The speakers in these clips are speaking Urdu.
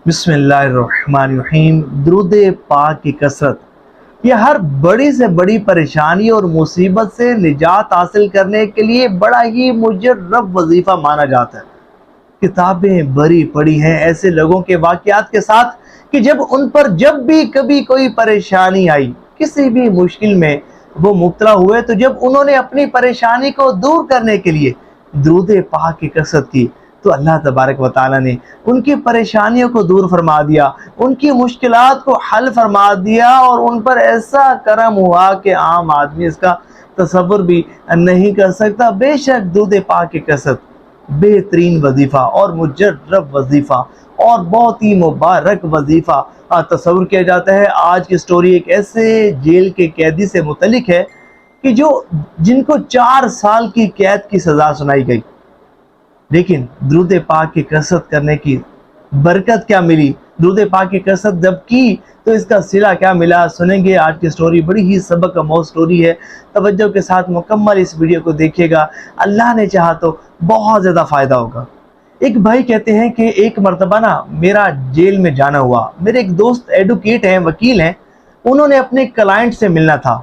بسم اللہ الرحمن الرحیم۔ درود پاک کی کثرت یہ ہر بڑی سے بڑی پریشانی اور مصیبت سے نجات حاصل کرنے کے لیے بڑا ہی مجرب وظیفہ مانا جاتا ہے۔ کتابیں بری پڑی ہیں ایسے لوگوں کے واقعات کے ساتھ کہ جب بھی کبھی کوئی پریشانی آئی، کسی بھی مشکل میں وہ مبتلا ہوئے، تو جب انہوں نے اپنی پریشانی کو دور کرنے کے لیے درود پاک کی کثرت کی تو اللہ تبارک و تعالیٰ نے ان کی پریشانیوں کو دور فرما دیا، ان کی مشکلات کو حل فرما دیا، اور ان پر ایسا کرم ہوا کہ عام آدمی اس کا تصور بھی نہیں کر سکتا۔ بے شک درود پاک کی کثرت بہترین وظیفہ اور مجرب وظیفہ اور بہت ہی مبارک وظیفہ تصور کیا جاتا ہے۔ آج کی سٹوری ایک ایسے جیل کے قیدی سے متعلق ہے کہ جن کو 4 سال کی قید کی سزا سنائی گئی، لیکن درود پاک کی کثرت کرنے کی برکت کیا ملی، درود پاک کی کثرت جب کی تو اس کا صلہ کیا ملا، سنیں گے آج کی سٹوری۔ بڑی ہی سبق آموز سٹوری ہے، توجہ کے ساتھ مکمل اس ویڈیو کو دیکھیے گا، اللہ نے چاہا تو بہت زیادہ فائدہ ہوگا۔ ایک بھائی کہتے ہیں کہ ایک مرتبہ میرا جیل میں جانا ہوا۔ میرے ایک دوست ایڈوکیٹ ہیں، وکیل ہیں، انہوں نے اپنے کلائنٹ سے ملنا تھا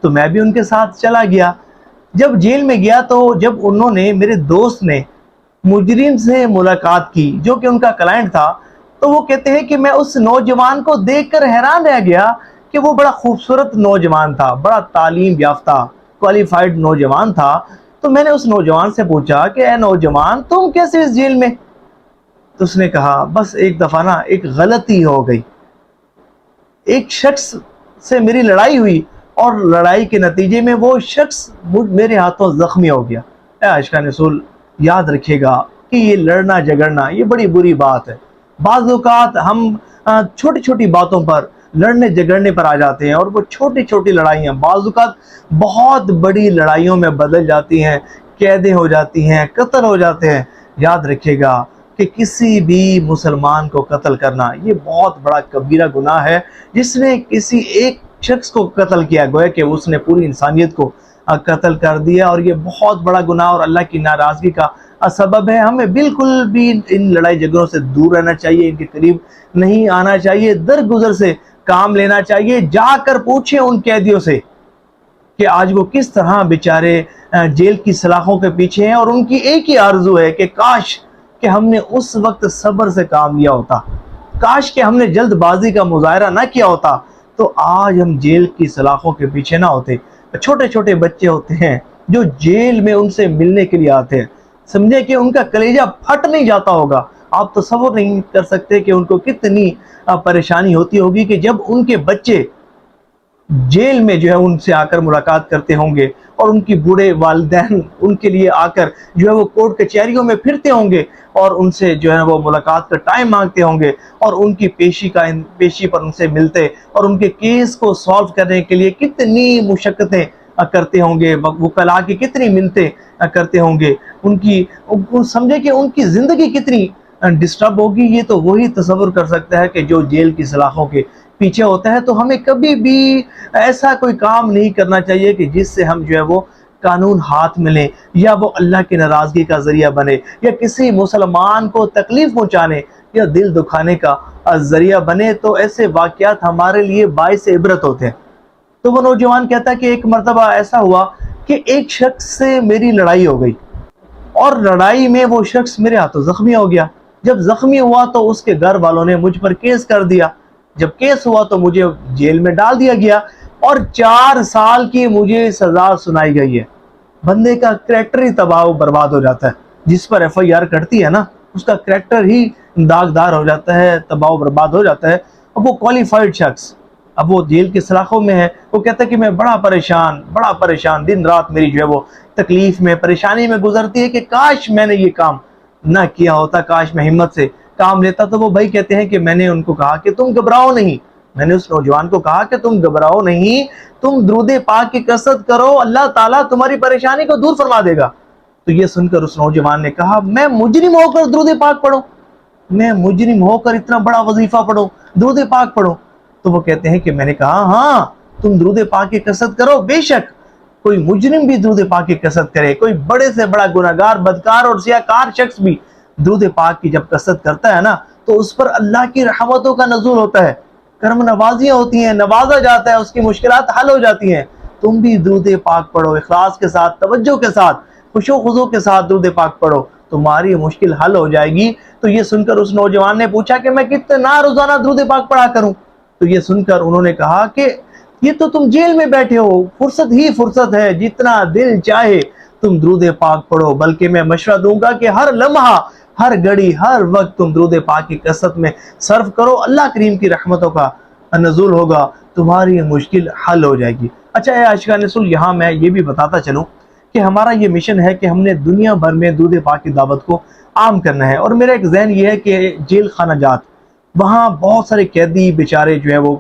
تو میں بھی ان کے ساتھ چلا گیا۔ جب جیل میں گیا تو جب انہوں نے میرے دوست نے مجرم سے ملاقات کی جو کہ ان کا کلائنٹ تھا، تو وہ کہتے ہیں کہ میں اس نوجوان کو دیکھ کر حیران رہ گیا کہ وہ بڑا خوبصورت نوجوان تھا، بڑا تعلیم یافتہ کوالیفائڈ نوجوان تھا۔ تو میں نے اس نوجوان سے پوچھا کہ اے نوجوان، تم کیسے اس جیل میں؟ تو اس نے کہا بس ایک دفعہ ایک غلطی ہو گئی، ایک شخص سے میری لڑائی ہوئی اور لڑائی کے نتیجے میں وہ شخص میرے ہاتھوں زخمی ہو گیا۔ اے عاشقان رسول، یاد رکھیے گا کہ یہ لڑنا جھگڑنا یہ بڑی بری بات ہے۔ بعض اوقات ہم چھوٹی چھوٹی باتوں پر لڑنے جھگڑنے پر آ جاتے ہیں، اور وہ چھوٹی چھوٹی لڑائیاں بعض اوقات بہت بڑی لڑائیوں میں بدل جاتی ہیں، قیدیں ہو جاتی ہیں، قتل ہو جاتے ہیں۔ یاد رکھیے گا کہ کسی بھی مسلمان کو قتل کرنا یہ بہت بڑا کبیرہ گناہ ہے۔ جس نے کسی ایک شخص کو قتل کیا گویا کہ اس نے پوری انسانیت کو قتل کر دیا، اور یہ بہت بڑا گناہ اور اللہ کی ناراضگی کا سبب ہے۔ ہمیں بالکل بھی ان لڑائی جھگڑوں سے دور رہنا چاہیے، ان کے قریب نہیں آنا چاہیے، درگزر سے کام لینا چاہیے۔ جا کر پوچھیں ان قیدیوں سے کہ آج وہ کس طرح بیچارے جیل کی سلاخوں کے پیچھے ہیں، اور ان کی ایک ہی آرزو ہے کہ کاش کہ ہم نے اس وقت صبر سے کام لیا ہوتا، کاش کہ ہم نے جلد بازی کا مظاہرہ نہ کیا ہوتا تو آج ہم جیل کی سلاخوں کے پیچھے نہ ہوتے۔ چھوٹے چھوٹے بچے ہوتے ہیں جو جیل میں ان سے ملنے کے لیے آتے ہیں، سمجھے کہ ان کا کلیجہ پھٹ نہیں جاتا ہوگا۔ آپ تصور نہیں کر سکتے کہ ان کو کتنی پریشانی ہوتی ہوگی کہ جب ان کے بچے جیل میں ان سے آ کر ملاقات کرتے ہوں گے، اور ان کی بوڑھے والدین ان کے لیے آ کر وہ کورٹ کچہریوں میں پھرتے ہوں گے، اور ان سے وہ ملاقات کا ٹائم مانگتے ہوں گے، اور ان کی پیشی پر ان سے ملتے، اور ان کے کیس کو سالو کرنے کے لیے کتنی مشقتیں کرتے ہوں گے، وکلاء کی کتنی منتیں کرتے ہوں گے، سمجھے کہ ان کی زندگی کتنی ڈسٹرب ہوگی۔ یہ تو وہی تصور کر سکتا ہے کہ جو جیل کی سلاخوں کے پیچھے ہوتا ہے۔ تو ہمیں کبھی بھی ایسا کوئی کام نہیں کرنا چاہیے کہ جس سے ہم وہ قانون ہاتھ میں لیں، یا وہ اللہ کی ناراضگی کا ذریعہ بنے، یا کسی مسلمان کو تکلیف پہنچانے یا دل دکھانے کا ذریعہ بنے۔ تو ایسے واقعات ہمارے لیے باعث عبرت ہوتے ہیں۔ تو وہ نوجوان کہتا ہے کہ ایک مرتبہ ایسا ہوا کہ ایک شخص سے میری لڑائی ہو گئی، اور لڑائی میں وہ شخص میرے ہاتھوں زخمی ہو گیا۔ جب زخمی ہوا تو اس کے گھر والوں نے مجھ پر کیس کر دیا۔ جب کیس ہوا تو مجھے جیل میں ڈال دیا گیا، اور 4 سال کی مجھے سزا سنائی گئی ہے۔ بندے کا کریکٹر ہی تباہ و برباد ہو جاتا ہے، جس پر FIR کٹتی ہے اس کا کریکٹر ہی داغدار ہو جاتا ہے، تباہ و برباد ہو جاتا ہے۔ اب وہ کوالیفائڈ شخص اب وہ جیل کے سلاخوں میں ہے، وہ کہتا ہے کہ میں بڑا پریشان دن رات میری وہ تکلیف میں پریشانی میں گزرتی ہے کہ کاش میں نے یہ کام نہ کیا ہوتا، کاش میں ہمت سے کام لیتا۔ تو وہ بھائی کہتے ہیں کہ میں نے ان کو کہا کہ تم گھبراؤ نہیں، میں نے اس نوجوان کو کہا کہ تم گھبراؤ نہیں، تم درود پاک کی کثرت کرو، اللہ تعالیٰ تمہاری پریشانی کو دور فرما دے گا۔ تو یہ سن کر اس نوجوان نے کہا میں مجرم ہو کر درود پاک پڑھوں، میں مجرم ہو کر اتنا بڑا وظیفہ پڑھوں، درود پاک پڑھوں؟ تو وہ کہتے ہیں کہ میں نے کہا ہاں تم درود پاک کی کثرت کرو، بے شک کوئی مجرم بھی درود پاک کی کثرت کرے، کوئی بڑے سے بڑا گناہگار بدکار اور سیاہکار شخص بھی درود پاک کی جب کثرت کرتا ہے تو اس پر اللہ کی رحمتوں کا نزول ہوتا ہے، کرم نوازیاں ہوتی ہیں، نوازا جاتا ہے، اس کی مشکلات حل ہو جاتی ہیں۔ تم بھی درود پاک پڑھو، اخلاص کے ساتھ، توجہ کے ساتھ، خشوع و خضوع کے ساتھ درود پاک پڑھو، تمہاری مشکل حل ہو جائے گی۔ تو یہ سن کر اس نوجوان نے پوچھا کہ میں کتنا روزانہ درود پاک پڑھا کروں؟ تو یہ سن کر انہوں نے کہا کہ یہ تو تم جیل میں بیٹھے ہو، فرصت ہی فرصت ہے، جتنا دل چاہے تم درود پاک پڑھو، بلکہ میں مشورہ دوں گا کہ ہر لمحہ، ہر گھڑی، ہر وقت تم درود پاک کی کثرت میں صرف کرو، اللہ کریم کی رحمتوں کا نزول ہوگا، تمہاری مشکل حل ہو جائے گی۔ اچھا اے عاشقان رسول، یہاں میں یہ بھی بتاتا چلوں کہ ہمارا یہ مشن ہے کہ ہم نے دنیا بھر میں درود پاک کی دعوت کو عام کرنا ہے، اور میرا ایک ذہن یہ ہے کہ جیل خانہ جات، وہاں بہت سارے قیدی بیچارے جو ہیں وہ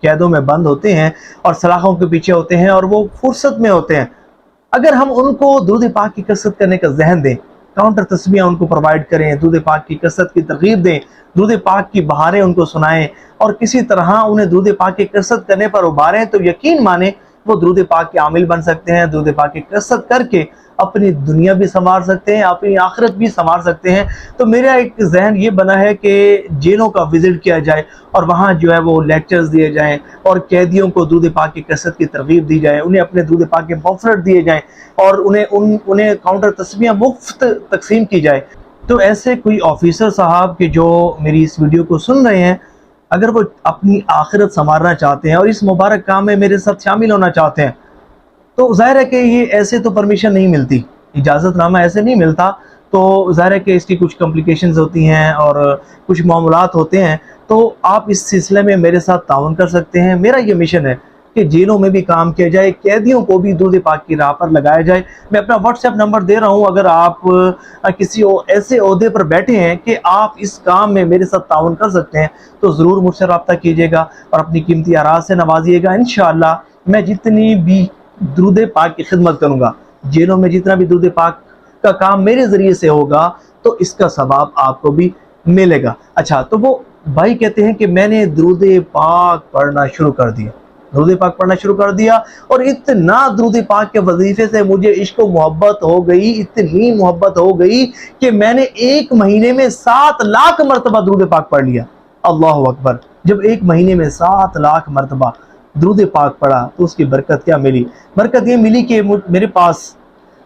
قیدوں میں بند ہوتے ہیں اور سلاخوں کے پیچھے ہوتے ہیں اور وہ فرصت میں ہوتے ہیں۔ اگر ہم ان کو درود پاک کی کثرت کرنے کا ذہن دیں، کاؤنٹر تسبیحاں ان کو پرووائڈ کریں، درود پاک کی کثرت کی ترغیب دیں، درود پاک کی بہاریں ان کو سنائیں، اور کسی طرح انہیں درود پاک کی کثرت کرنے پر ابھاریں، تو یقین مانیں وہ درود پاک کے عامل بن سکتے ہیں، درود پاک کی کثرت کر کے اپنی دنیا بھی سنوار سکتے ہیں، اپنی آخرت بھی سنوار سکتے ہیں۔ تو میرا ایک ذہن یہ بنا ہے کہ جیلوں کا وزٹ کیا جائے اور وہاں جو ہے وہ لیکچرز دیے جائیں اور قیدیوں کو درود پاک کی کثرت کی ترغیب دی جائے، انہیں اپنے درود پاک کے بفرٹ دیے جائیں اور انہیں کاؤنٹر تسبیحاں مفت تقسیم کی جائے۔ تو ایسے کوئی آفیسر صاحب کہ جو میری اس ویڈیو کو سن رہے ہیں، اگر وہ اپنی آخرت سنوارنا چاہتے ہیں اور اس مبارک کام میں میرے ساتھ شامل ہونا چاہتے ہیں، تو ظاہر ہے کہ یہ ایسے تو پرمیشن نہیں ملتی، اجازت نامہ ایسے نہیں ملتا، تو ظاہر ہے کہ اس کی کچھ کمپلیکیشنز ہوتی ہیں اور کچھ معاملات ہوتے ہیں۔ تو آپ اس سلسلے میں میرے ساتھ تعاون کر سکتے ہیں۔ میرا یہ مشن ہے کہ جیلوں میں بھی کام کیا جائے، قیدیوں کو بھی درود پاک کی راہ پر لگایا جائے۔ میں اپنا واٹس ایپ نمبر دے رہا ہوں، اگر آپ کسی ایسے عہدے پر بیٹھے ہیں کہ آپ اس کام میں میرے ساتھ تعاون کر سکتے ہیں، تو ضرور مجھ سے رابطہ کیجیے گا اور اپنی قیمتی آراء سے نوازیے گا۔ انشاءاللہ میں جتنی بھی درود پاک کی خدمت کروں گا، جیلوں میں جتنا بھی درود پاک کا کام میرے ذریعے سے ہوگا، تو اس کا ثواب آپ کو بھی ملے گا۔ اچھا، تو وہ بھائی کہتے ہیں کہ میں نے درود پاک پڑھنا شروع کر دیا، درود پاک پڑھنا شروع کر دیا، اور اتنا درود پاک کے وظیفے سے مجھے عشق و محبت ہو گئی، اتنی محبت ہو گئی کہ میں نے ایک مہینے میں 7 لاکھ مرتبہ درود پاک پڑھ لیا۔ اللہ اکبر! جب ایک مہینے میں 7 لاکھ مرتبہ درود پاک پڑھا تو اس کی برکت کیا ملی؟ برکت یہ ملی کہ میرے پاس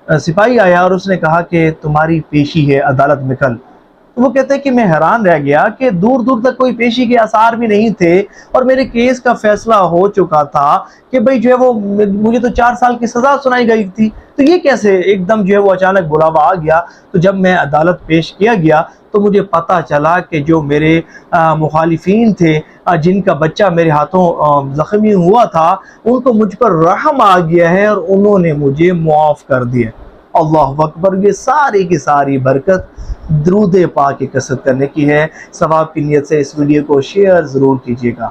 سپاہی آیا اور اس نے کہا کہ تمہاری پیشی ہے عدالت میں کل۔ تو وہ کہتے ہیں کہ میں حیران رہ گیا کہ دور دور تک کوئی پیشی کے آثار بھی نہیں تھے، اور میرے کیس کا فیصلہ ہو چکا تھا کہ بھئی جو ہے وہ مجھے تو 4 سال کی سزا سنائی گئی تھی، تو یہ کیسے ایک دم جو ہے وہ اچانک بلاوا آ گیا؟ تو جب میں عدالت پیش کیا گیا تو مجھے پتہ چلا کہ جو میرے مخالفین تھے، جن کا بچہ میرے ہاتھوں زخمی ہوا تھا، ان کو مجھ پر رحم آ گیا ہے اور انہوں نے مجھے معاف کر دیا۔ اللہ اکبر! یہ ساری کی ساری برکت درود پاک کی کثرت کرنے کی ہے۔ ثواب کی نیت سے اس ویڈیو کو شیئر ضرور کیجیے گا۔